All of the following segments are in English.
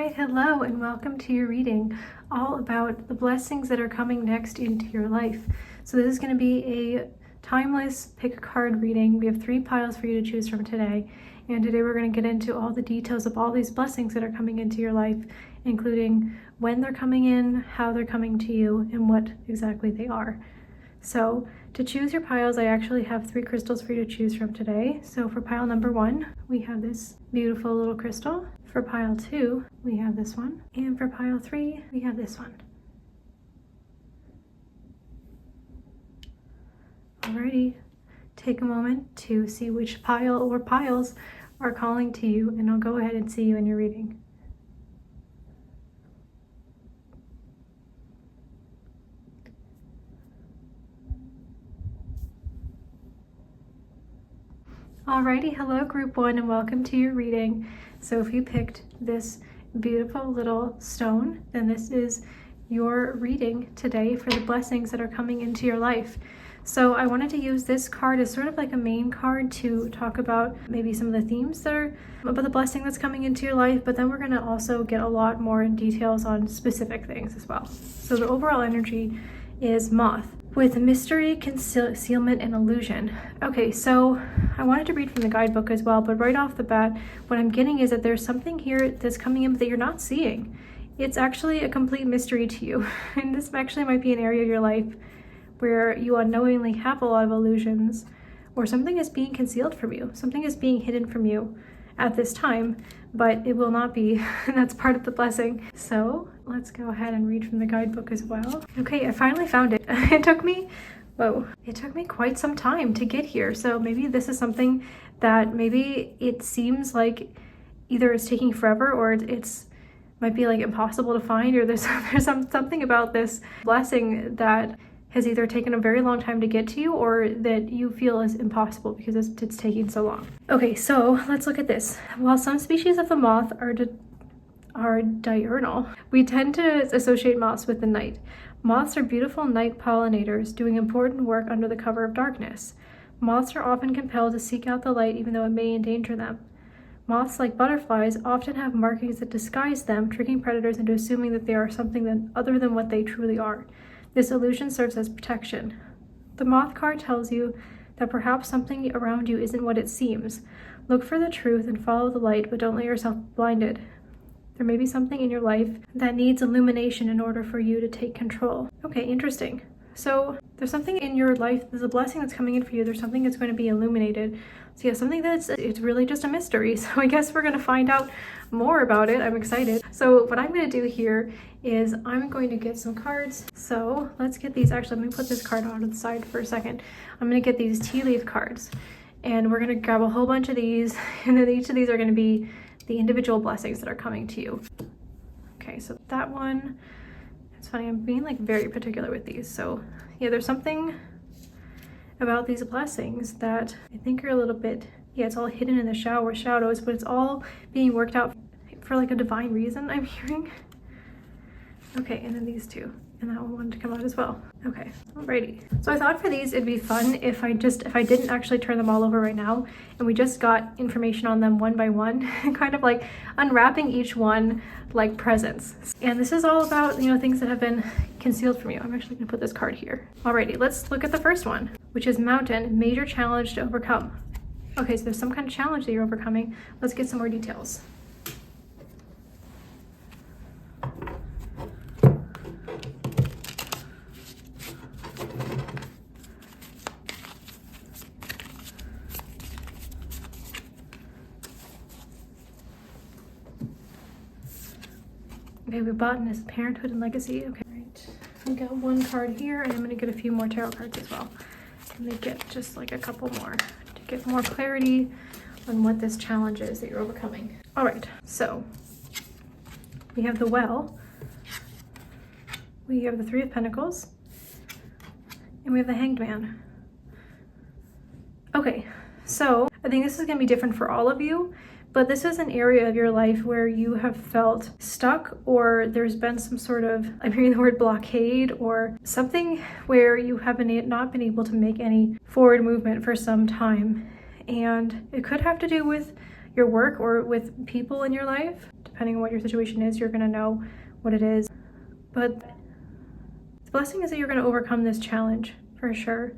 Alright, hello and welcome to your reading all about the blessings that are coming next into your life. So this is going to be a timeless pick a card reading. We have 3 piles for you to choose from today, and today we're going to get into all the details of all these blessings that are coming into your life, including when they're coming in, how they're coming to you, and what exactly they are. So to choose your piles, I actually have 3 crystals for you to choose from today. So for pile number 1, we have this beautiful little crystal. For pile 2, we have this one. And for pile 3, we have this one. Alrighty, take a moment to see which pile or piles are calling to you, and I'll go ahead and see you in your reading. Alrighty, hello group 1 and welcome to your reading. So if you picked this beautiful little stone, then this is your reading today for the blessings that are coming into your life. So I wanted to use this card as sort of like a main card to talk about maybe some of the themes that are about the blessing that's coming into your life, but then we're going to also get a lot more in details on specific things as well. So the overall energy is Moth with mystery, concealment, and illusion. Okay, so I wanted to read from the guidebook as well, but right off the bat, what I'm getting is that there's something here that's coming in that you're not seeing. It's actually a complete mystery to you. And this actually might be an area of your life where you unknowingly have a lot of illusions, or something is being concealed from you. Something is being hidden from you at this time, but it will not be. That's part of the blessing. So let's go ahead and read from the guidebook as well. Okay, I finally found it. It took me quite some time to get here. So maybe this is something that maybe it seems like either it's taking forever or it's might be like impossible to find, or there's something about this blessing that has either taken a very long time to get to you or that you feel is impossible because it's taking so long. Okay, so let's look at this. While some species of the moth are diurnal, we tend to associate moths with the night. Moths are beautiful night pollinators doing important work under the cover of darkness. Moths are often compelled to seek out the light even though it may endanger them. Moths, like butterflies, often have markings that disguise them, tricking predators into assuming that they are something other than what they truly are. This illusion serves as protection. The moth card tells you that perhaps something around you isn't what it seems. Look for the truth and follow the light, but don't let yourself be blinded. There may be something in your life that needs illumination in order for you to take control. Okay, interesting. So there's something in your life, there's a blessing that's coming in for you, there's something that's going to be illuminated. So yeah, something it's really just a mystery. So I guess we're going to find out more about it. I'm excited. So what I'm going to do here is I'm going to get some cards. So let's get these. Actually, let me put this card on to the side for a second. I'm going to get these tea leaf cards, and we're going to grab a whole bunch of these, and then each of these are going to be the individual blessings that are coming to you. Okay, so that one, it's funny, I'm being like very particular with these. So yeah, there's something about these blessings that I think are a little bit, yeah, it's all hidden in the shadows, but it's all being worked out for like a divine reason, I'm hearing. Okay, and then these two, and that one wanted to come out as well. Okay, alrighty. So I thought for these it'd be fun if I didn't actually turn them all over right now, and we just got information on them one by one, kind of like unwrapping each one like presents. And this is all about, you know, things that have been concealed from you. I'm actually gonna put this card here. Alrighty, let's look at the first one, which is Mountain, major challenge to overcome. Okay, so there's some kind of challenge that you're overcoming. Let's get some more details. Okay, we bought in this parenthood and legacy. Okay, right. We got one card here, and I'm gonna get a few more tarot cards as well. I'm gonna get just like a couple more to get more clarity on what this challenge is that you're overcoming. All right, so we have the Well, we have the 3 of Pentacles, and we have the Hanged Man. Okay, so I think this is gonna be different for all of you, but this is an area of your life where you have felt stuck, or there's been some sort of, I'm hearing the word blockade, or something where you have not been able to make any forward movement for some time. And it could have to do with your work or with people in your life. depending on what your situation is, you're gonna know what it is. But the blessing is that you're gonna overcome this challenge for sure.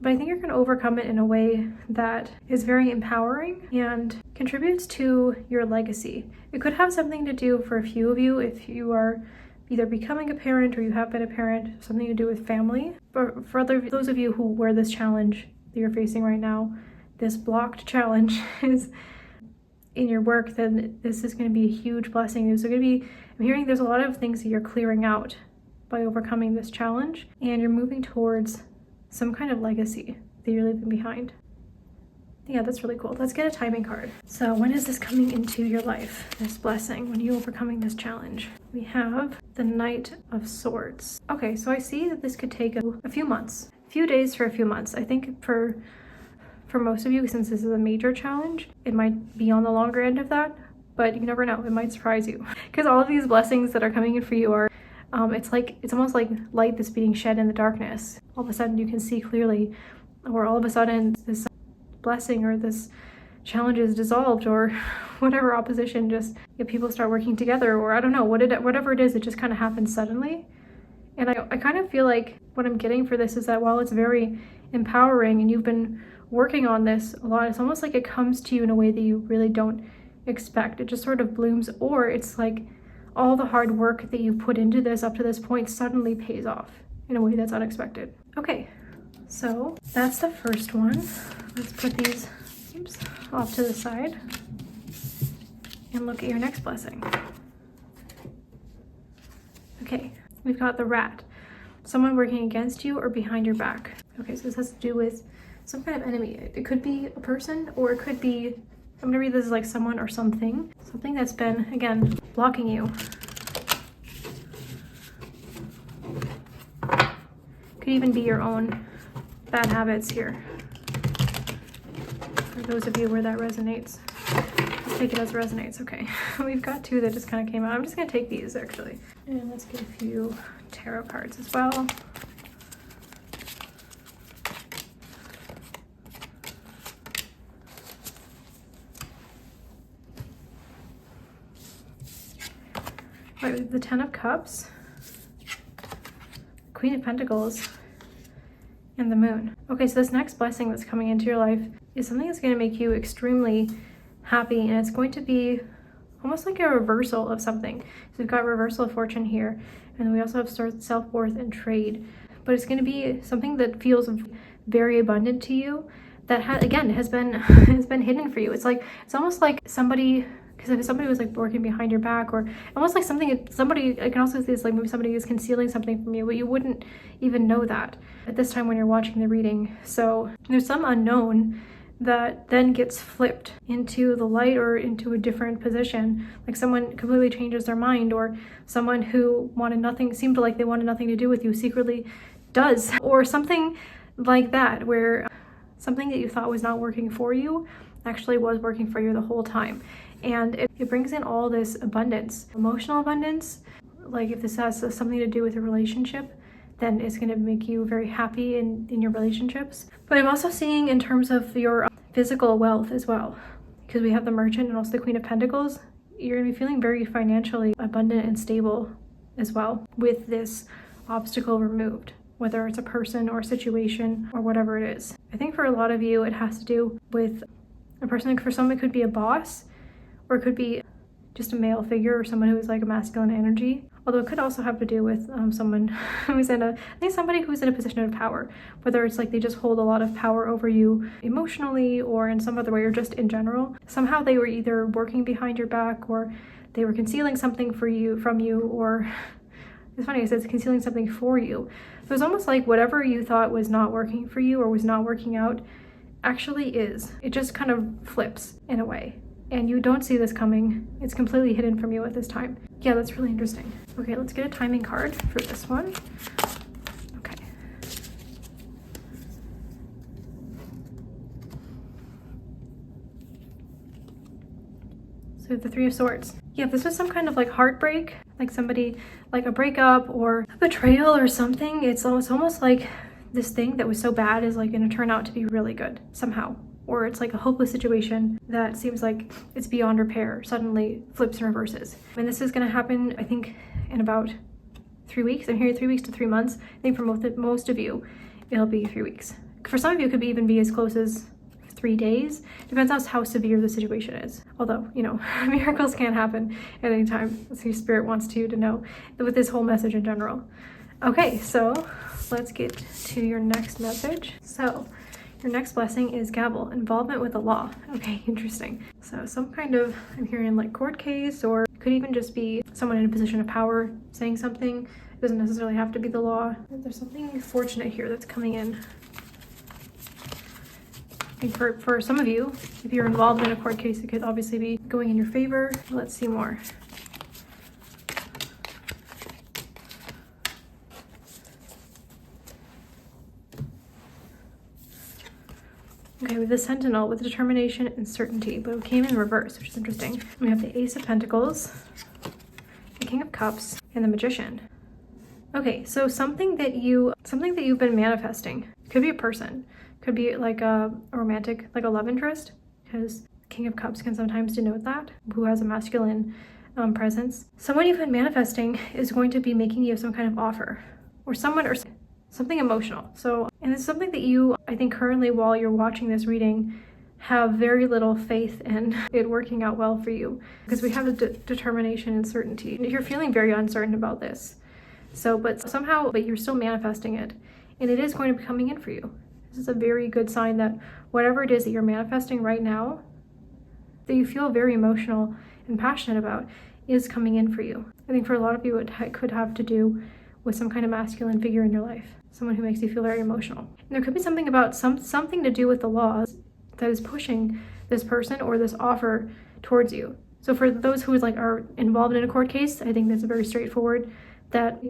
But I think you're gonna overcome it in a way that is very empowering and contributes to your legacy. It could have something to do for a few of you if you are either becoming a parent or you have been a parent, something to do with family. But for those of you who wear this challenge that you're facing right now, this blocked challenge is in your work, then this is going to be a huge blessing. I'm hearing there's a lot of things that you're clearing out by overcoming this challenge, and you're moving towards some kind of legacy that you're leaving behind. Yeah, that's really cool. Let's get a timing card. So when is this coming into your life, this blessing, when you're overcoming this challenge? We have the Knight of Swords. Okay, so I see that this could take a few months, a few days for a few months. I think for most of you, since this is a major challenge, it might be on the longer end of that, but you never know, it might surprise you. Because all of these blessings that are coming in for you are, it's almost like light that's being shed in the darkness. All of a sudden you can see clearly, or all of a sudden this blessing or this challenge is dissolved, or whatever opposition, just if people start working together, or I don't know, whatever it is, it just kind of happens suddenly. And I kind of feel like what I'm getting for this is that while it's very empowering and you've been working on this a lot, it's almost like it comes to you in a way that you really don't expect. It just sort of blooms, or it's like all the hard work that you put into this up to this point suddenly pays off in a way that's unexpected. Okay, so that's the first one. Let's put these off to the side and look at your next blessing. Okay, we've got the Rat. Someone working against you or behind your back. Okay, so this has to do with some kind of enemy. It could be a person, or it could be, I'm gonna read this as like someone or something that's been, again, blocking you. Could even be your own bad habits here. For those of you where that resonates, let's take it as resonates. Okay, we've got two that just kind of came out. I'm just gonna take these actually. And let's get a few tarot cards as well. Right, we have the Ten of Cups, Queen of Pentacles, and the Moon. Okay, so this next blessing that's coming into your life is something that's going to make you extremely happy, and it's going to be almost like a reversal of something. So we've got reversal of fortune here, and then we also have self-worth and trade. But it's going to be something that feels very abundant to you, that has been hidden for you. It's almost like somebody. Because if somebody was like working behind your back, or almost like somebody, I can also see this like maybe somebody is concealing something from you, but you wouldn't even know that at this time when you're watching the reading. So there's some unknown that then gets flipped into the light or into a different position. Like someone completely changes their mind, or someone who seemed like they wanted nothing to do with you secretly does, or something like that, where something that you thought was not working for you actually was working for you the whole time. And it brings in all this abundance, emotional abundance. Like if this has something to do with a relationship, then it's going to make you very happy in your relationships. But I'm also seeing in terms of your physical wealth as well, because we have the Merchant and also the Queen of Pentacles. You're going to be feeling very financially abundant and stable as well with this obstacle removed, whether it's a person or a situation or whatever it is. I think for a lot of you, it has to do with a person. For some, it could be a boss, or it could be just a male figure, or someone who is like a masculine energy. Although it could also have to do with someone who's somebody who's in a position of power, whether it's like they just hold a lot of power over you emotionally or in some other way, or just in general. Somehow they were either working behind your back, or they were concealing something from you, or it's funny, it says concealing something for you. So it's almost like whatever you thought was not working for you or was not working out actually is. It just kind of flips in a way. And you don't see this coming. It's completely hidden from you at this time. Yeah, that's really interesting. Okay, let's get a timing card for this one. Okay. So the Three of Swords. Yeah, if this was some kind of like heartbreak, like somebody, like a breakup or a betrayal or something, it's almost like this thing that was so bad is like gonna turn out to be really good somehow. or it's like a hopeless situation that seems like it's beyond repair, suddenly flips and reverses. And this is going to happen, I think, in about 3 weeks. I'm hearing 3 weeks to 3 months. I think for most of you, it'll be 3 weeks. For some of you, it could even be as close as 3 days. Depends on how severe the situation is. Although, you know, miracles can happen at any time. That's your spirit wants you to know with this whole message in general. Okay, so let's get to your next message. So your next blessing is Gabel, involvement with the law. Okay, interesting. So some kind of, I'm hearing like court case, or it could even just be someone in a position of power saying something. It doesn't necessarily have to be the law. There's something fortunate here that's coming in. And for some of you, if you're involved in a court case, it could obviously be going in your favor. Let's see more. Okay, we have the Sentinel with determination and certainty, but it came in reverse, which is interesting. We have the Ace of Pentacles, the King of Cups, and the Magician. Okay, so something that you've been manifesting. Could be a person, could be like a romantic, like a love interest, because King of Cups can sometimes denote that, who has a masculine presence. Someone you've been manifesting is going to be making you some kind of offer, or something emotional. So, and it's something that you, I think currently while you're watching this reading, have very little faith in it working out well for you, because we have a determination and certainty. You're feeling very uncertain about this. So, but you're still manifesting it, and it is going to be coming in for you. This is a very good sign that whatever it is that you're manifesting right now, that you feel very emotional and passionate about, is coming in for you. I think for a lot of you, it could have to do with some kind of masculine figure in your life, someone who makes you feel very emotional. And there could be something about something to do with the laws that is pushing this person or this offer towards you. So for those who are involved in a court case, I think that's very straightforward, that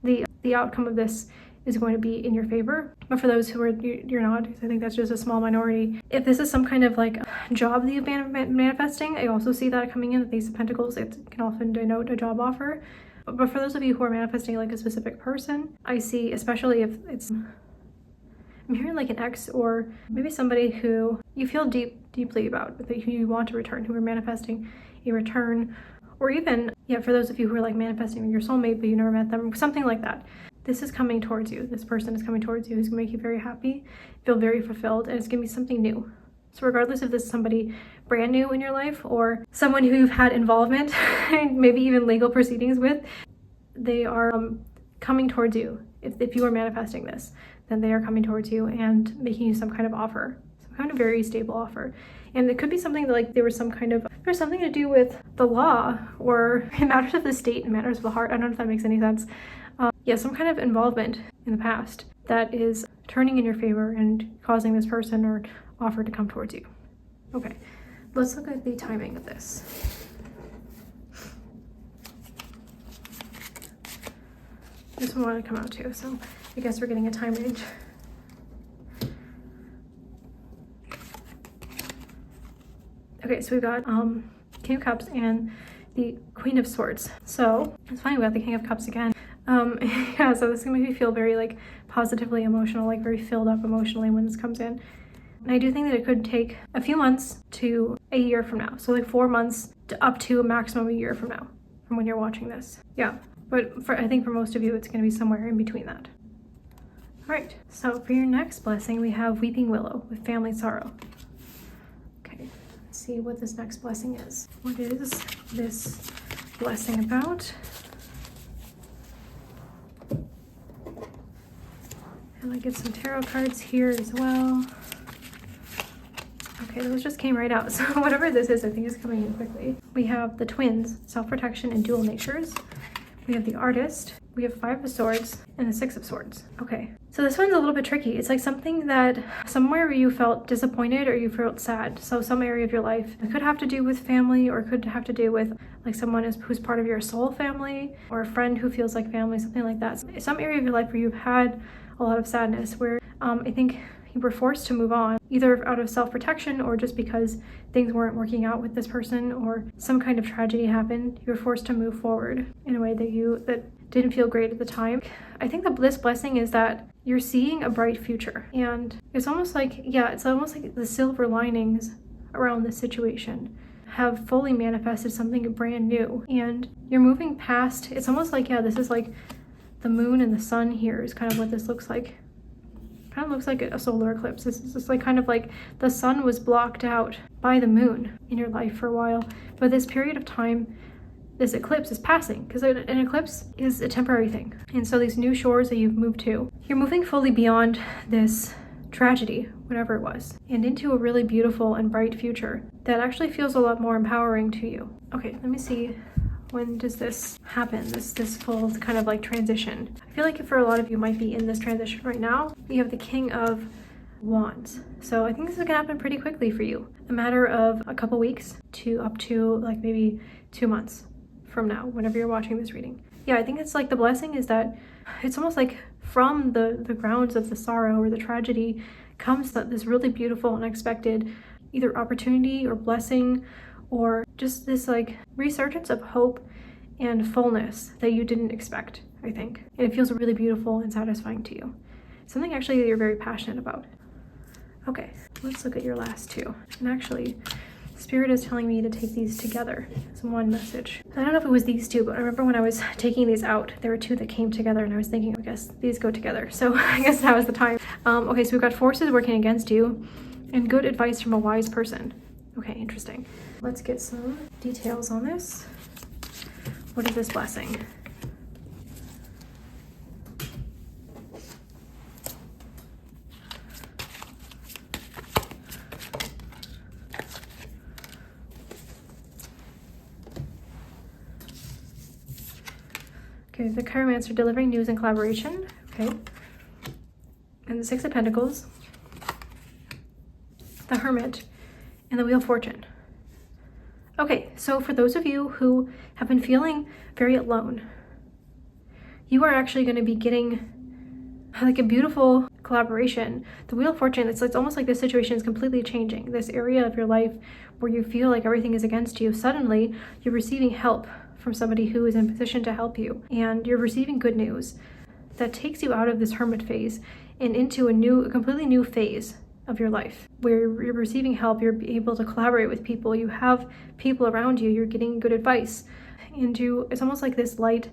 the outcome of this is going to be in your favor. But for those who you're not, I think that's just a small minority. If this is some kind of like job that you've been manifesting, I also see that coming in with Ace of Pentacles. It can often denote a job offer. But for those of you who are manifesting like a specific person, I see, especially if I'm hearing like an ex, or maybe somebody who you feel deeply about, who you want to return, who are manifesting a return, or even, for those of you who are like manifesting your soulmate, but you never met them, something like that. This is coming towards you. This person is coming towards you who's gonna make you very happy, feel very fulfilled, and it's gonna be something new. So regardless if this is somebody brand new in your life or someone who you've had involvement, maybe even legal proceedings with, they are coming towards you. If you are manifesting this, then they are coming towards you and making you some kind of offer, some kind of very stable offer. And it could be something that there's something to do with the law, or in matters of the state and matters of the heart. I don't know if that makes any sense. Some kind of involvement in the past that is turning in your favor and causing this person or offer to come towards you. Okay, let's look at the timing of this. This one wanted to come out too, so I guess we're getting a time range. Okay, so we've got King of Cups and the Queen of Swords. So it's funny, we got the King of Cups again. So this is gonna make me feel very like positively emotional, like very filled up emotionally when this comes in. And I do think that it could take a few months to a year from now. So like 4 months to up to a maximum a year from now, from when you're watching this. Yeah, but I think for most of you, it's gonna be somewhere in between that. All right, so for your next blessing, we have Weeping Willow with Family Sorrow. Okay, let's see what this next blessing is. What is this blessing about? And I get some tarot cards here as well. Okay, those just came right out. So whatever this is, I think is coming in quickly. We have the Twins, Self-Protection and Dual Natures. We have the Artist. We have 5 of Swords and the 6 of Swords. Okay, so this one's a little bit tricky. It's like something that somewhere where you felt disappointed or you felt sad. So some area of your life. It could have to do with family, or it could have to do with like someone who's part of your soul family, or a friend who feels like family, something like that. Some area of your life where you've had a lot of sadness, where I think you were forced to move on, either out of self-protection or just because things weren't working out with this person or some kind of tragedy happened. You were forced to move forward in a way that didn't feel great at the time. I think that this blessing is that you're seeing a bright future, and it's almost like, it's almost like the silver linings around this situation have fully manifested something brand new, and you're moving past. It's almost like, this is like the moon and the sun here is kind of what this looks like. Kind of looks like a solar eclipse. This is just like kind of like the sun was blocked out by the moon in your life for a while, but this period of time, this eclipse is passing, because an eclipse is a temporary thing. And so these new shores that you've moved to, you're moving fully beyond this tragedy, whatever it was, and into a really beautiful and bright future that actually feels a lot more empowering to you. Okay, let me see. When does this happen? This full kind of like transition. I feel like for a lot of you might be in this transition right now. You have the King of Wands. So I think this is gonna happen pretty quickly for you. A matter of a couple weeks to up to like maybe 2 months from now, whenever you're watching this reading. I think it's like the blessing is that it's almost like from the grounds of the sorrow or the tragedy comes this really beautiful, unexpected either opportunity or blessing, or just this like resurgence of hope and fullness that you didn't expect, I think. And it feels really beautiful and satisfying to you. Something actually that you're very passionate about. Okay, let's look at your last two. And actually, Spirit is telling me to take these together as one message. I don't know if it was these two, but I remember when I was taking these out, there were two that came together and I was thinking, I guess these go together. So I guess that was the time. Okay, so we've got forces working against you and good advice from a wise person. Okay, interesting. Let's get some details on this. What is this blessing? Okay, the Chiromancer, delivering news and collaboration. Okay. And the Six of Pentacles, the Hermit, and the Wheel of Fortune. Okay, so for those of you who have been feeling very alone, you are actually going to be getting like a beautiful collaboration. The Wheel of Fortune, it's almost like this situation is completely changing. This area of your life where you feel like everything is against you, suddenly you're receiving help from somebody who is in position to help you, and you're receiving good news that takes you out of this hermit phase and into a completely new phase of your life where you're receiving help, you're able to collaborate with people, you have people around you, you're getting good advice, and it's almost like this light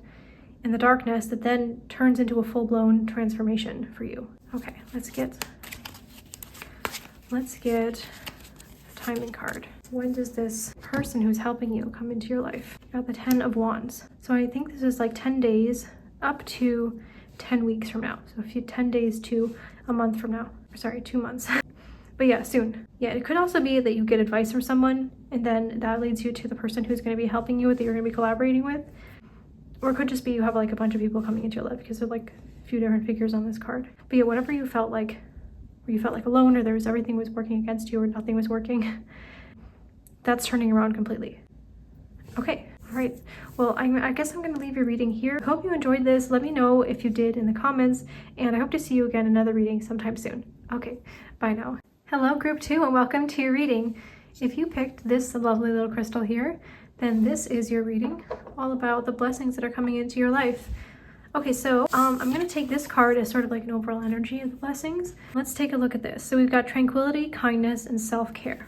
in the darkness that then turns into a full-blown transformation for you. Okay, let's get a timing card. When does this person who's helping you come into your life? Got the 10 of Wands. So I think this is like 10 days up to 10 weeks from now. So 10 days to a month from now. Sorry, 2 months. But soon. It could also be that you get advice from someone and then that leads you to the person who's going to be helping you, that you're going to be collaborating with. Or it could just be you have like a bunch of people coming into your life, because there's like a few different figures on this card. But whatever you felt like, where you felt like alone, or everything was working against you, or nothing was working, that's turning around completely. Okay, all right. Well, I guess I'm going to leave your reading here. Hope you enjoyed this. Let me know if you did in the comments, and I hope to see you again in another reading sometime soon. Okay, bye now. Hello, group 2, and welcome to your reading. If you picked this lovely little crystal here, then this is your reading, all about the blessings that are coming into your life. Okay, so I'm going to take this card as sort of like an overall energy of the blessings. Let's take a look at this. So we've got tranquility, kindness, and self-care.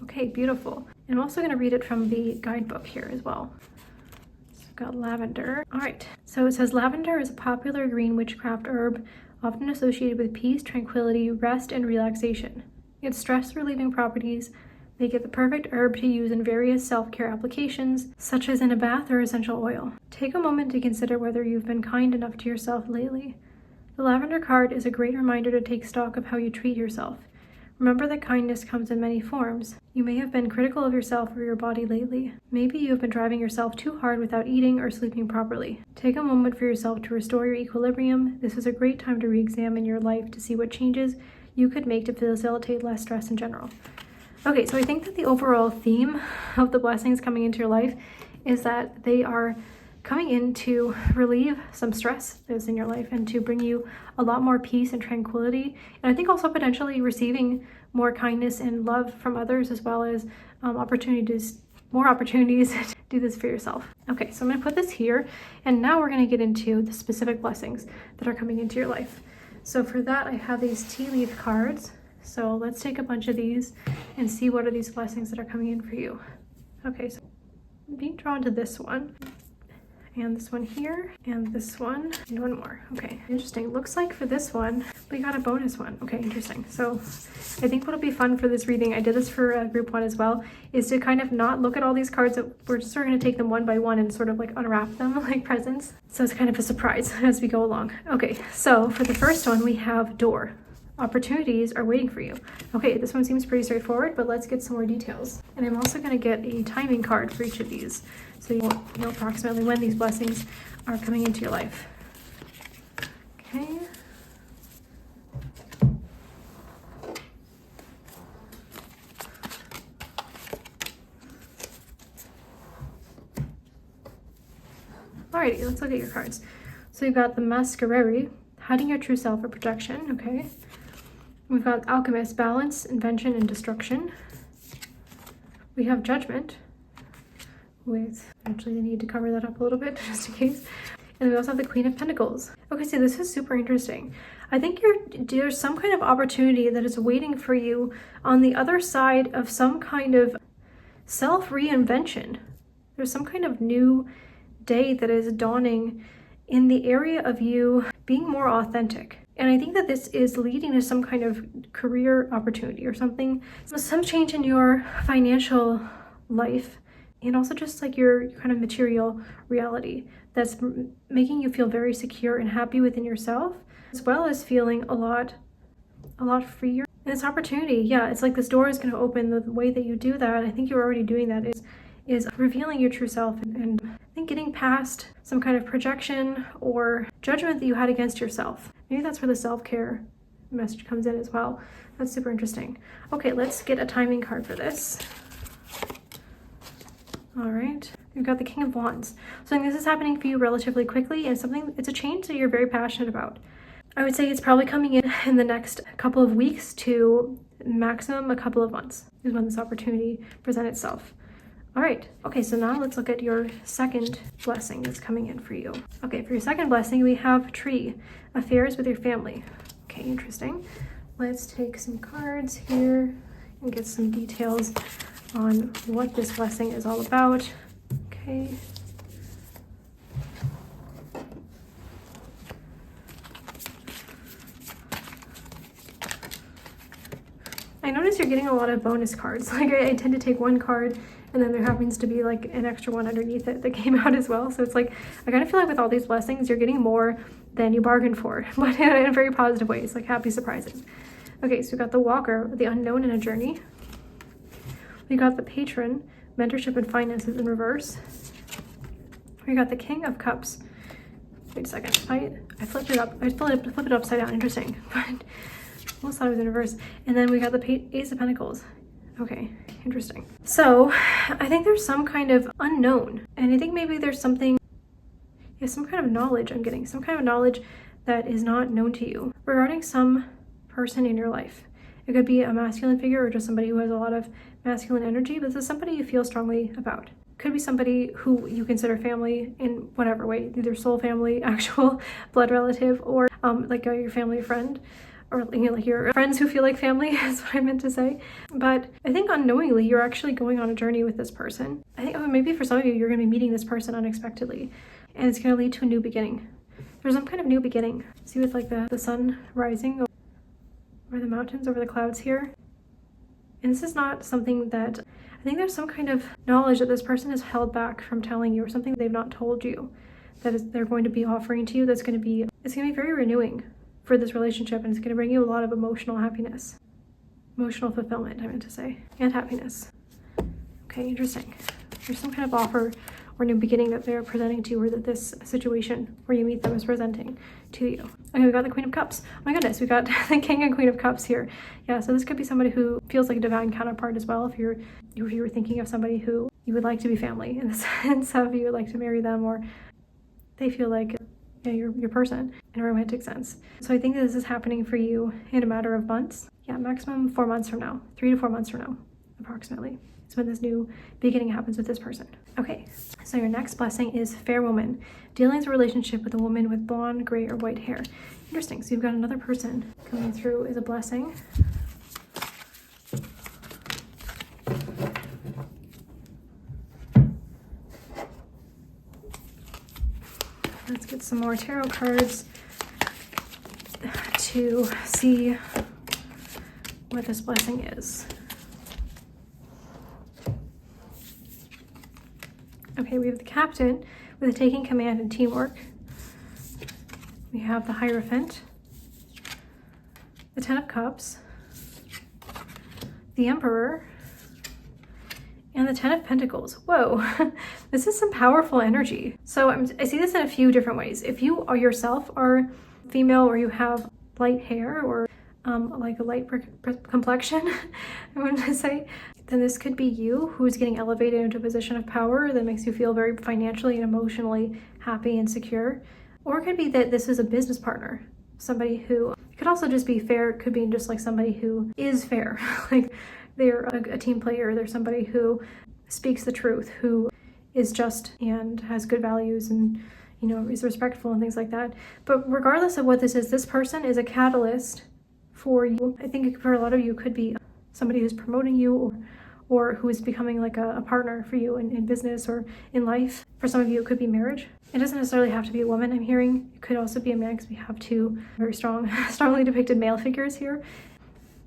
Okay, beautiful. And I'm also going to read it from the guidebook here as well. So we've got lavender. All right, so it says lavender is a popular green witchcraft herb often associated with peace, tranquility, rest, and relaxation. Its stress-relieving properties make it the perfect herb to use in various self-care applications, such as in a bath or essential oil. Take a moment to consider whether you've been kind enough to yourself lately. The lavender card is a great reminder to take stock of how you treat yourself. Remember that kindness comes in many forms. You may have been critical of yourself or your body lately. Maybe you have been driving yourself too hard without eating or sleeping properly. Take a moment for yourself to restore your equilibrium. This is a great time to re-examine your life to see what changes you could make to facilitate less stress in general. Okay, so I think that the overall theme of the blessings coming into your life is that they are coming in to relieve some stress that's in your life and to bring you a lot more peace and tranquility. And I think also potentially receiving more kindness and love from others, as well as more opportunities to do this for yourself. Okay, so I'm gonna put this here, and now we're gonna get into the specific blessings that are coming into your life. So for that, I have these tea leaf cards. So let's take a bunch of these and see what are these blessings that are coming in for you. Okay, so I'm being drawn to this one, and this one here, and this one, and one more. Okay, interesting. Looks like for this one, we got a bonus one. Okay, interesting. So I think what'll be fun for this reading, I did this for group 1 as well, is to kind of not look at all these cards. We're just sort of going to take them one by one and sort of like unwrap them like presents. So it's kind of a surprise as we go along. Okay, so for the first one, we have door. Opportunities are waiting for you. Okay, this one seems pretty straightforward, but let's get some more details. And I'm also going to get a timing card for each of these, so you know approximately when these blessings are coming into your life. Okay. Alrighty, let's look at your cards. So you've got the Masquerade, hiding your true self or protection. Okay. We've got Alchemist, balance, invention, and destruction. We have Judgment, with actually I need to cover that up a little bit just in case. And we also have the Queen of Pentacles. Okay, so this is super interesting. I think there's some kind of opportunity that is waiting for you on the other side of some kind of self-reinvention. There's some kind of new day that is dawning in the area of you being more authentic. And I think that this is leading to some kind of career opportunity or something, some change in your financial life, and also just like your kind of material reality that's making you feel very secure and happy within yourself, as well as feeling a lot freer. And this opportunity, yeah, it's like this door is going to open. The way that you do that, I think you're already doing that, is revealing your true self and I think getting past some kind of projection or judgment that you had against yourself. Maybe that's where the self-care message comes in as well. That's super interesting. Okay, let's get a timing card for this. All right, we've got the King of Wands. So I think this is happening for you relatively quickly, and it's a change that you're very passionate about. I would say it's probably coming in the next couple of weeks to maximum a couple of months is when this opportunity presents itself. All right, okay, so now let's look at your second blessing that's coming in for you. Okay, for your second blessing, we have Tree, affairs with your family. Okay, interesting. Let's take some cards here and get some details on what this blessing is all about. Okay. I notice you're getting a lot of bonus cards. Like I tend to take one card and then there happens to be like an extra one underneath it that came out as well. So it's like, I kind of feel like with all these blessings, you're getting more than you bargained for, but in a very positive way. It's like happy surprises. Okay, so we got the Walker, the unknown in a journey. We got the Patron, mentorship and finances in reverse. We got the King of Cups. Wait a second, I flipped it up. I flipped it upside down, interesting. But almost thought it was in reverse. And then we got the Ace of Pentacles. Okay, interesting. So I think there's some kind of unknown, and I think maybe there's something, yeah, some kind of knowledge I'm getting, some kind of knowledge that is not known to you regarding some person in your life. It could be a masculine figure or just somebody who has a lot of masculine energy, but this is somebody you feel strongly about. Could be somebody who you consider family in whatever way, either soul family, actual blood relative, or like your family friend. Or like your friends who feel like family is what I meant to say. But I think unknowingly you're actually going on a journey with this person. I think maybe for some of you, you're going to be meeting this person unexpectedly, and it's going to lead to a new beginning. There's some kind of new beginning. See with like the sun rising over the mountains, over the clouds here. And this is not something that, I think there's some kind of knowledge that this person has held back from telling you, or something they've not told you that they're going to be offering to you. It's going to be very renewing for this relationship, and it's going to bring you a lot of emotional happiness, emotional fulfillment, I meant to say, and happiness. Okay, interesting. There's some kind of offer or new beginning that they're presenting to you, or that this situation where you meet them is presenting to you. Okay, we got the Queen of Cups. Oh my goodness, we got the King and Queen of Cups here. Yeah, so this could be somebody who feels like a divine counterpart as well. If you were thinking of somebody who you would like to be family, in the sense of you would like to marry them, or they feel like your person in a romantic sense. So I think this is happening for you in a matter of months. Yeah, maximum 4 months from now, 3 to 4 months from now, approximately. It's when this new beginning happens with this person. Okay, so your next blessing is fair woman. Dealings a relationship with a woman with blonde, gray, or white hair. Interesting, so you've got another person coming through as a blessing. Let's get some more tarot cards to see what this blessing is. Okay, we have the Captain with taking command and teamwork. We have the Hierophant, the Ten of Cups, the Emperor, and the Ten of Pentacles. Whoa, this is some powerful energy. So I see this in a few different ways. If you are yourself are female or you have light hair or like a light complexion, I want to say, then this could be you who's getting elevated into a position of power that makes you feel very financially and emotionally happy and secure. Or it could be that this is a business partner, somebody who, it could also just be fair, it could be just like somebody who is fair, like they're a team player, they're somebody who speaks the truth, who is just and has good values and, you know, is respectful and things like that. But regardless of what this is, this person is a catalyst for you. I think for a lot of you, it could be somebody who's promoting you or who is becoming like a partner for you in business or in life. For some of you, it could be marriage. It doesn't necessarily have to be a woman, I'm hearing. It could also be a man because we have two very strongly depicted male figures here.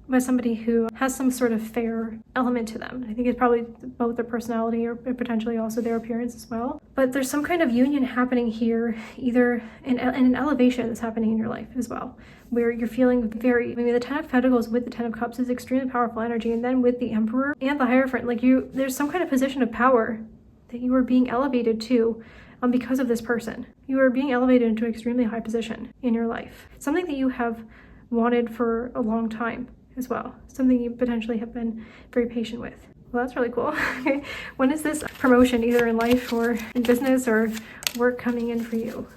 But somebody who has some sort of fair element to them. I think it's probably both their personality or potentially also their appearance as well. But there's some kind of union happening here, either an elevation that's happening in your life as well, where you're feeling very, I mean, the Ten of Pentacles with the Ten of Cups is extremely powerful energy. And then with the Emperor and the Hierophant, like there's some kind of position of power that you are being elevated to because of this person. You are being elevated into an extremely high position in your life. It's something that you have wanted for a long time as well. Something you potentially have been very patient with. Well, that's really cool. Okay, when is this promotion, either in life or in business or work, coming in for you?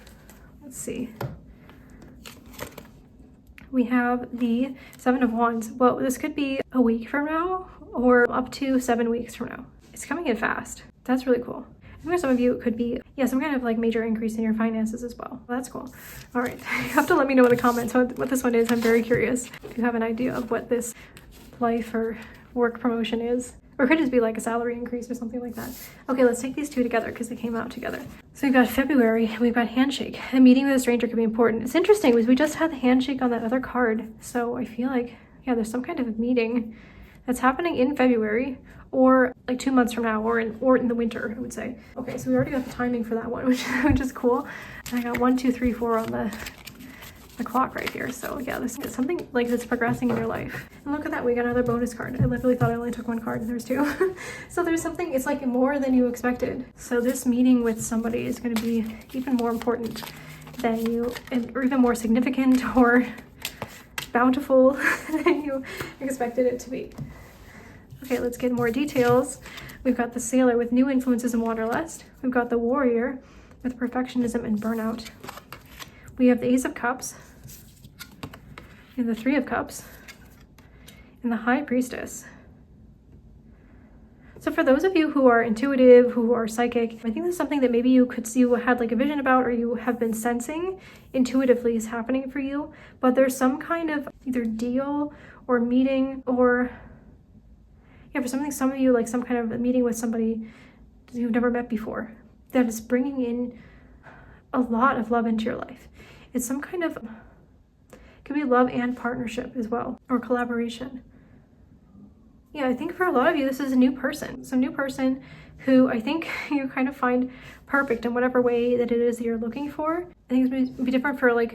Let's see. We have the Seven of Wands. Well, this could be a week from now or up to 7 weeks from now. It's coming in fast. That's really cool. I think for some of you, it could be, yeah, some kind of like major increase in your finances as well. That's cool. All right, you have to let me know in the comments what this one is. I'm very curious if you have an idea of what this life or work promotion is. Or it could just be like a salary increase or something like that. Okay, let's take these two together because they came out together. So we've got February, we've got handshake. A meeting with a stranger could be important. It's interesting because we just had the handshake on that other card. So I feel like, yeah, there's some kind of a meeting that's happening in February or like 2 months from now or in the winter, I would say. Okay, so we already got the timing for that one, which is cool. And I got 1, 2, 3, 4 on the clock right here. So yeah, this is something like that's progressing in your life. And look at that, we got another bonus card. I literally thought I only took one card and there's two. So there's something, it's like more than you expected. So this meeting with somebody is going to be even more important than you, or even more significant or bountiful than you expected it to be. Okay, let's get more details. We've got the Sailor with new influences and wanderlust. We've got the Warrior with perfectionism and burnout. We have the Ace of Cups and the Three of Cups and the High Priestess. So for those of you who are intuitive, who are psychic, I think this is something that maybe you could see, you had like a vision about, or you have been sensing intuitively is happening for you. But there's some kind of either deal or meeting, or yeah, for something, some of you, like some kind of a meeting with somebody you've never met before that is bringing in a lot of love into your life. It's some kind of, it could be love and partnership as well, or collaboration. Yeah, I think for a lot of you, this is a new person. Some new person who I think you kind of find perfect in whatever way that it is that you're looking for. I think it's going to be different for like,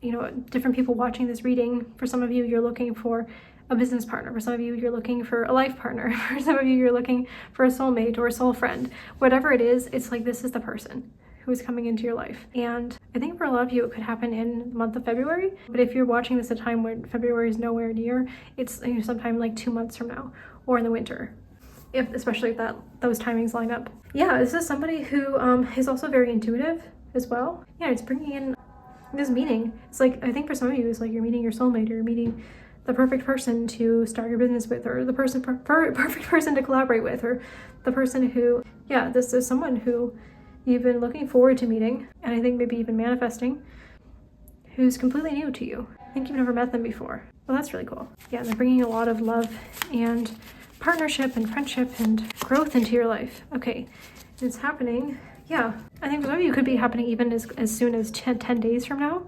you know, different people watching this reading. For some of you, you're looking for a business partner. For some of you, you're looking for a life partner. For some of you, you're looking for a soulmate or a soul friend. Whatever it is, it's like this is the person who is coming into your life. And I think for a lot of you, it could happen in the month of February. But if you're watching this at a time when February is nowhere near, it's, you know, sometime like 2 months from now or in the winter, especially if those timings line up. Yeah, this is somebody who is also very intuitive. as well. Yeah, it's bringing in this meeting. It's like, I think for some of you, it's like you're meeting your soulmate, or you're meeting the perfect person to start your business with, or the perfect person to collaborate with, or the person who, yeah, this is someone who you've been looking forward to meeting, and I think maybe even manifesting, who's completely new to you. I think you've never met them before. Well, that's really cool. Yeah, they're bringing a lot of love and partnership and friendship and growth into your life. Okay, it's happening. Yeah, I think for some of you it could be happening even as soon as 10 days from now,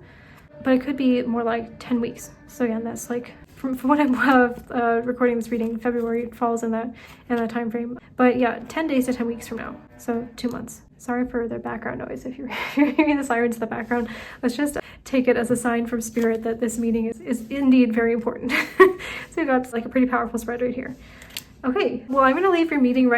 but it could be more like 10 weeks. So again, that's like, from what I'm recording this reading, February falls in that time frame. But yeah, 10 days to 10 weeks from now, so 2 months. Sorry for the background noise if you're hearing the sirens in the background. Let's just take it as a sign from spirit that this meeting is indeed very important. So we've got like a pretty powerful spread right here. Okay, well, I'm gonna leave your meeting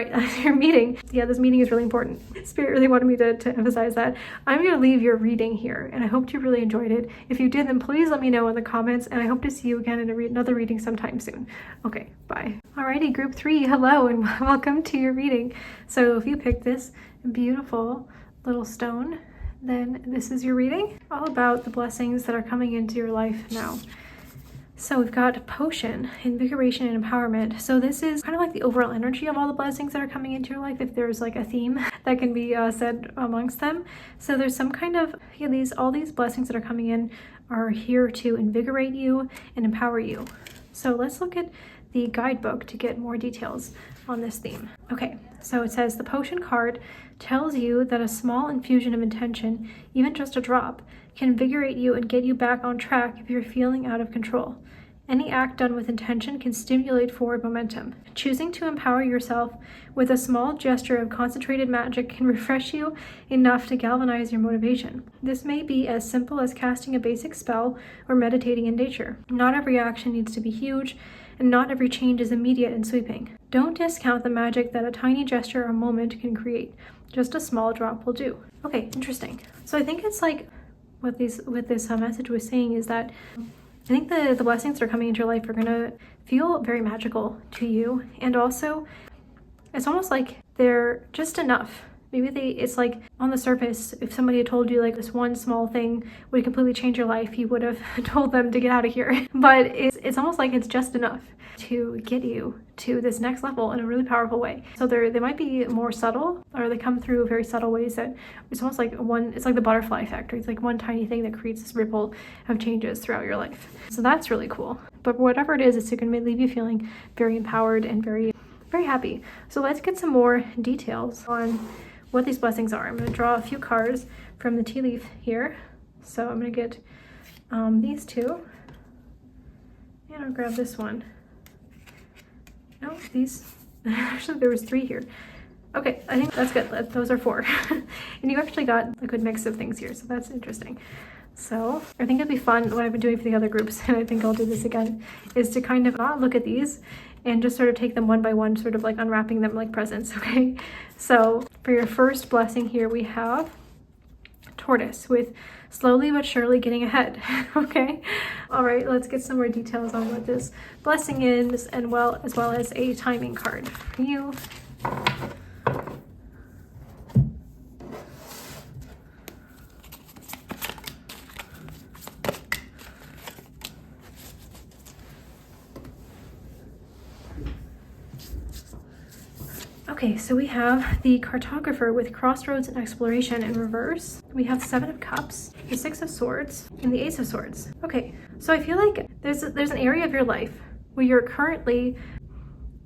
Yeah, this meeting is really important. Spirit really wanted me to emphasize that. I'm gonna leave your reading here, and I hope you really enjoyed it. If you did, then please let me know in the comments, and I hope to see you again in another reading sometime soon. Okay, bye. Alrighty, group 3, hello, and welcome to your reading. So if you picked this beautiful little stone, then this is your reading, all about the blessings that are coming into your life now. So we've got potion, invigoration, and empowerment. So this is kind of like the overall energy of all the blessings that are coming into your life, if there's like a theme that can be said amongst them. So there's some kind of, all these blessings that are coming in are here to invigorate you and empower you. So let's look at the guidebook to get more details on this theme. Okay, so it says the potion card tells you that a small infusion of intention, even just a drop, can invigorate you and get you back on track if you're feeling out of control. Any act done with intention can stimulate forward momentum. Choosing to empower yourself with a small gesture of concentrated magic can refresh you enough to galvanize your motivation. This may be as simple as casting a basic spell or meditating in nature. Not every action needs to be huge, and not every change is immediate and sweeping. Don't discount the magic that a tiny gesture or moment can create. Just a small drop will do. Okay, interesting. So I think it's like what this message was saying is that I think the blessings that are coming into your life are gonna feel very magical to you, and also it's almost like they're just enough. Maybe it's like on the surface, if somebody had told you like this one small thing would completely change your life, you would have told them to get out of here. But it's almost like it's just enough to get you to this next level in a really powerful way. So they might be more subtle, or they come through very subtle ways that it's almost like it's like the butterfly effect. It's like one tiny thing that creates this ripple of changes throughout your life. So that's really cool. But whatever it is, it's going to leave you feeling very empowered and very, very happy. So let's get some more details on what these blessings are. I'm going to draw a few cards from the tea leaf here. So I'm going to get these two, and I'll grab this one. No, these, actually there was 3 here. Okay, I think that's good. Those are 4. And you actually got a good mix of things here, so that's interesting. So I think it'd be fun, what I've been doing for the other groups, and I think I'll do this again, is to kind of not look at these and just sort of take them one by one, sort of like unwrapping them like presents, okay? So for your first blessing here, we have tortoise with slowly but surely getting ahead. Okay, all right, let's get some more details on what this blessing is, and as well as a timing card for you. Okay, so we have the cartographer with crossroads and exploration in reverse. We have the 7 of Cups, the 6 of Swords, and the Ace of Swords. Okay, so I feel like there's an area of your life where you're currently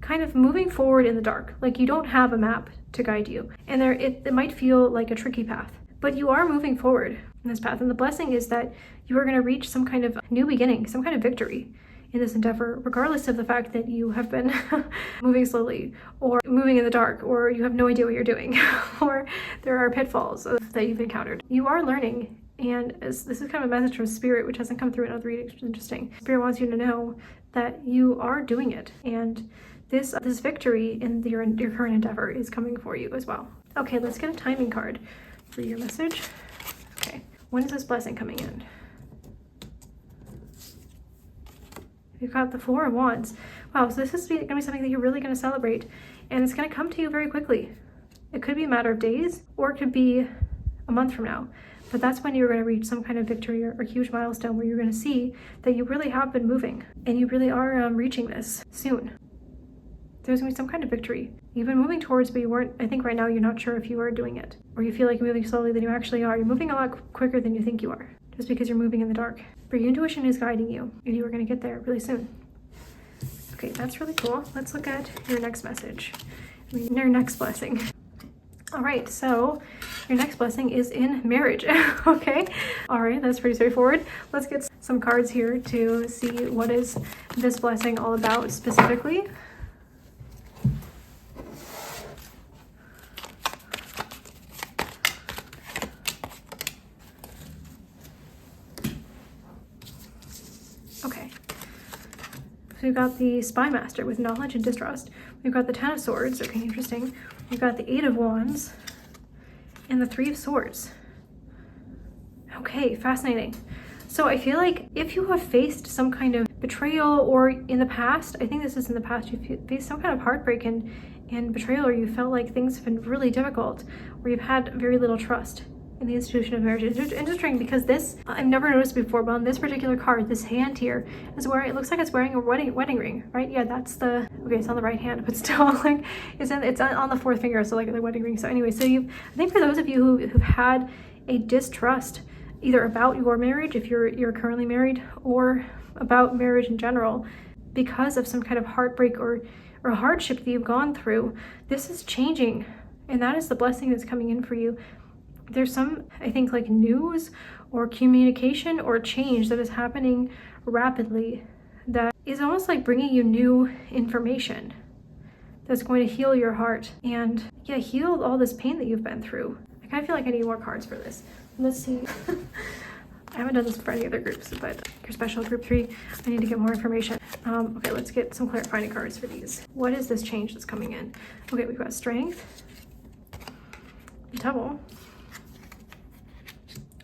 kind of moving forward in the dark. Like you don't have a map to guide you, and it might feel like a tricky path, but you are moving forward in this path. And the blessing is that you are going to reach some kind of new beginning, some kind of victory in this endeavor, regardless of the fact that you have been moving slowly, or moving in the dark, or you have no idea what you're doing, or there are pitfalls that you've encountered. You are learning, and this is kind of a message from Spirit, which hasn't come through in other readings, which is interesting. Spirit wants you to know that you are doing it, and this victory in your current endeavor is coming for you as well. Okay, let's get a timing card for your message. Okay, when is this blessing coming in? We've got the 4 of Wands. Wow, so this is going to be something that you're really going to celebrate, and it's going to come to you very quickly. It could be a matter of days, or it could be a month from now. But that's when you're going to reach some kind of victory or huge milestone where you're going to see that you really have been moving and you really are reaching this soon. There's going to be some kind of victory you've been moving towards, but you weren't. I think right now you're not sure if you are doing it, or you feel like you're moving slowly than you actually are. You're moving a lot quicker than you think you are, just because you're moving in the dark. But your intuition is guiding you, and you are going to get there really soon. Okay, that's really cool. Let's look at your next message. Your next blessing. All right, so your next blessing is in marriage. Okay, all right, that's pretty straightforward. Let's get some cards here to see what is this blessing all about specifically. Okay, so we've got the Spy Master with knowledge and distrust. We've got the Ten of Swords. Okay, interesting. We've got the Eight of Wands and the Three of Swords. Okay, fascinating. So I feel like if you have faced some kind of betrayal, or in the past, I think this is in the past, you've faced some kind of heartbreak and betrayal, or you felt like things have been really difficult, or you've had very little trust in the institution of marriage. It's interesting because this, I've never noticed before, but on this particular card, this hand here is wearing, it looks like it's wearing a wedding ring, right? Yeah, that's the, okay, it's on the right hand, but still, like, it's on the fourth finger, so like the wedding ring. So anyway, so I think for those of you who've had a distrust, either about your marriage, if you're currently married, or about marriage in general, because of some kind of heartbreak or hardship that you've gone through, this is changing, and that is the blessing that's coming in for you. There's some, I think, like news or communication or change that is happening rapidly that is almost like bringing you new information that's going to heal your heart and, yeah, heal all this pain that you've been through. I kind of feel like I need more cards for this. Let's see. I haven't done this for any other groups, but your special group 3, I need to get more information. Okay, let's get some clarifying cards for these. What is this change that's coming in? Okay, we've got Strength, Double,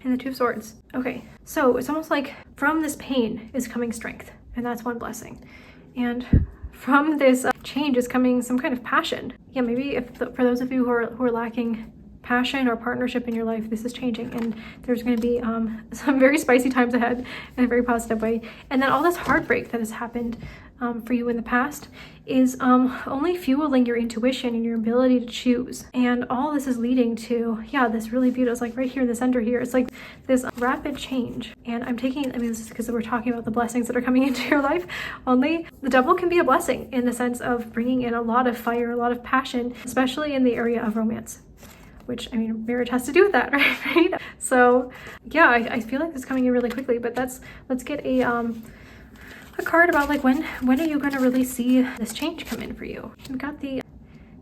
and the Two of Swords. Okay, so it's almost like from this pain is coming strength, and that's one blessing. And from this change is coming some kind of passion. Yeah, maybe for those of you who are lacking passion or partnership in your life, this is changing, and there's going to be some very spicy times ahead in a very positive way. And then all this heartbreak that has happened for you in the past is only fueling your intuition and your ability to choose. And all this is leading to, yeah, this really beautiful, it's like right here in the center here, it's like this rapid change. And I'm taking, I mean, this is because we're talking about the blessings that are coming into your life. Only the Double can be a blessing in the sense of bringing in a lot of fire, a lot of passion, especially in the area of romance. Which, I mean, marriage has to do with that, right? So yeah, I feel like it's coming in really quickly, but let's get a card about like when are you going to really see this change come in for you. We've got the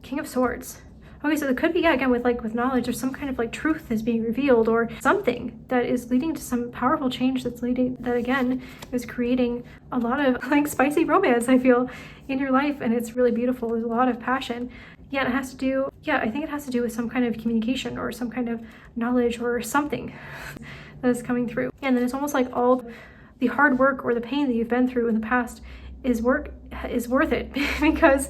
King of Swords. Okay, so it could be, yeah, again, with knowledge, or some kind of like truth is being revealed, or something that is leading to some powerful change that again is creating a lot of like spicy romance, I feel, in your life, and it's really beautiful. There's a lot of passion. Yeah, it has to do, yeah, I think it has to do with some kind of communication or some kind of knowledge or something that is coming through. And then it's almost like all the hard work or the pain that you've been through in the past is worth it because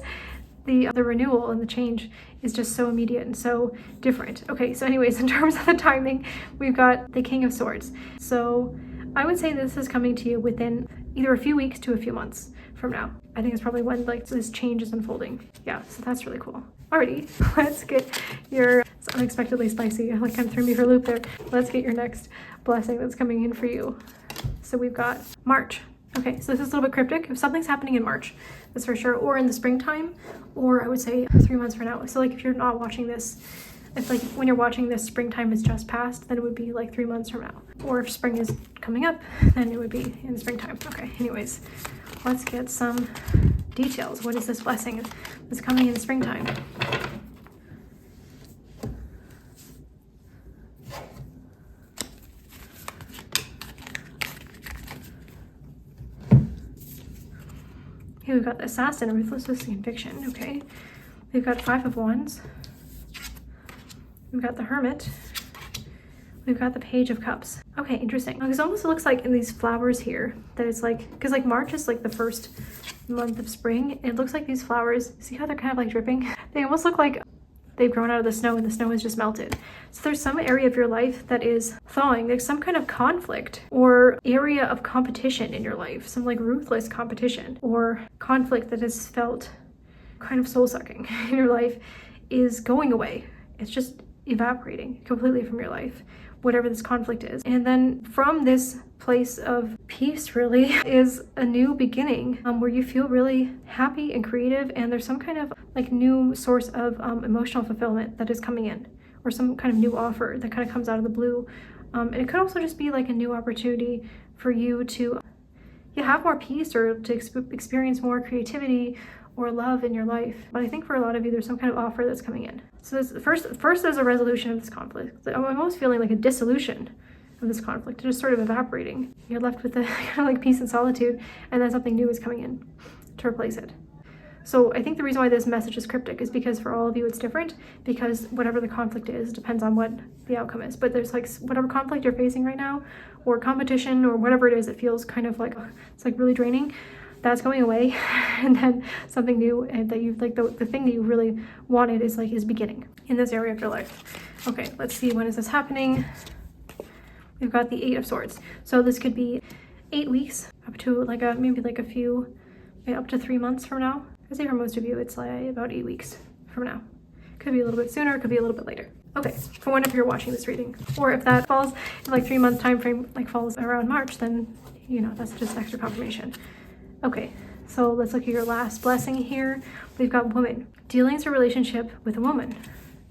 the renewal and the change is just so immediate and so different. Okay, so anyways, in terms of the timing, we've got the King of Swords. So I would say this is coming to you within either a few weeks to a few months from now. I think it's probably when like this change is unfolding. Yeah, so that's really cool. Alrighty, let's get your, it's unexpectedly spicy, like kind of threw me for a loop there. Let's get your next blessing that's coming in for you. So we've got March. Okay, so this is a little bit cryptic. If something's happening in March, that's for sure, or in the springtime, or I would say 3 months from now. So like if you're not watching this, if like when you're watching this, springtime is just past, then it would be like 3 months from now. Or if spring is coming up, then it would be in the springtime. Okay, anyways, let's get some details. What is this blessing that's coming in the springtime? Okay, we've got the Assassin, Ruthless with Conviction. Okay, we've got Five of Wands. We've got the Hermit. We've got the Page of Cups. Okay, interesting. Because it almost looks like in these flowers here that it's like, because like March is like the first month of spring. It looks like these flowers, see how they're kind of like dripping? They almost look like they've grown out of the snow and the snow has just melted. So there's some area of your life that is thawing. There's some kind of conflict or area of competition in your life, some like ruthless competition or conflict that has felt kind of soul-sucking in your life is going away. It's just evaporating completely from your life, whatever this conflict is. And then from this place of peace really is a new beginning where you feel really happy and creative, and there's some kind of like new source of emotional fulfillment that is coming in, or some kind of new offer that kind of comes out of the blue. And it could also just be like a new opportunity for you to have more peace or to experience more creativity or love in your life. But I think for a lot of you, there's some kind of offer that's coming in. So first there's a resolution of this conflict. I'm almost feeling like a dissolution of this conflict, just sort of evaporating. You're left with a kind of like peace and solitude, and then something new is coming in to replace it. So I think the reason why this message is cryptic is because for all of you it's different, because whatever the conflict is depends on what the outcome is. But there's like whatever conflict you're facing right now, or competition, or whatever it is, it feels kind of like it's like really draining. That's going away, and then something new, and that you like the thing that you really wanted is beginning in this area of your life. Okay, let's see, when is this happening? We've got the 8 of Swords. So this could be 8 weeks up to like maybe up to 3 months from now. I say for most of you it's like about 8 weeks from now. Could be a little bit sooner, could be a little bit later. Okay, for whenever you're watching this reading, or if that falls in like 3 months time frame, like falls around March, then you know that's just extra confirmation. Okay, so let's look at your last blessing here. We've got woman. Dealings or relationship with a woman.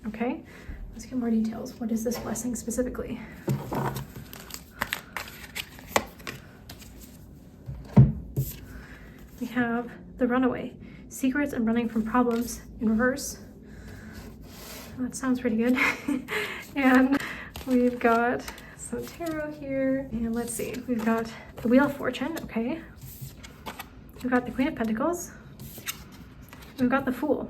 Okay, let's get more details. What is this blessing specifically? We have the runaway. Secrets and running from problems in reverse. That sounds pretty good. And we've got some tarot here. And let's see, we've got the Wheel of Fortune, okay. We've got the Queen of Pentacles. We've got the Fool.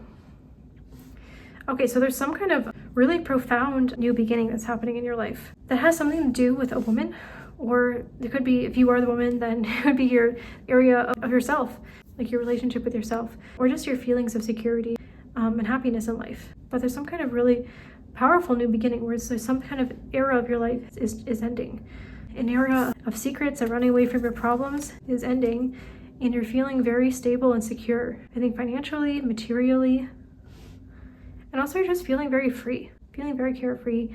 Okay, so there's some kind of really profound new beginning that's happening in your life that has something to do with a woman, or it could be, if you are the woman, then it would be your area of yourself, like your relationship with yourself, or just your feelings of security and happiness in life. But there's some kind of really powerful new beginning where there's some kind of era of your life is ending. An era of secrets and running away from your problems is ending, and you're feeling very stable and secure. I think financially, materially, and also you're just feeling very free, feeling very carefree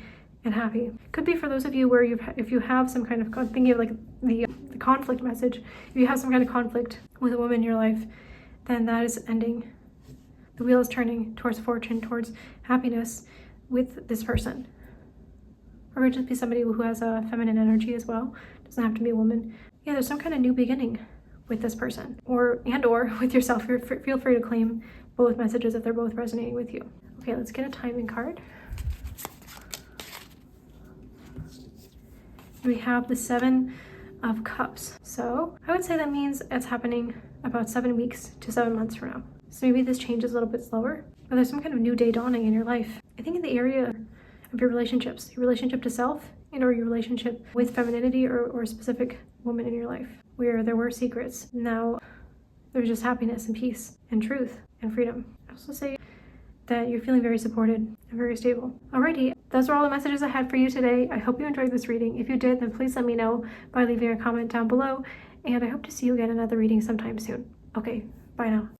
and happy. Could be for those of you where if you have some kind of, thinking of like the conflict message, if you have some kind of conflict with a woman in your life, then that is ending. The wheel is turning towards fortune, towards happiness with this person. Or it could just be somebody who has a feminine energy as well. It doesn't have to be a woman. Yeah, there's some kind of new beginning with this person, or with yourself. Feel free to claim both messages if they're both resonating with you. Okay, let's get a timing card. We have the 7 of Cups. So I would say that means it's happening about 7 weeks to 7 months from now. So maybe this changes a little bit slower, but there's some kind of new day dawning in your life. I think in the area of your relationships, your relationship to self, and or your relationship with femininity, or a specific woman in your life, where there were secrets. Now there's just happiness and peace and truth and freedom. I also say that you're feeling very supported and very stable. Alrighty, those are all the messages I had for you today. I hope you enjoyed this reading. If you did, then please let me know by leaving a comment down below, and I hope to see you again in another reading sometime soon. Okay, bye now.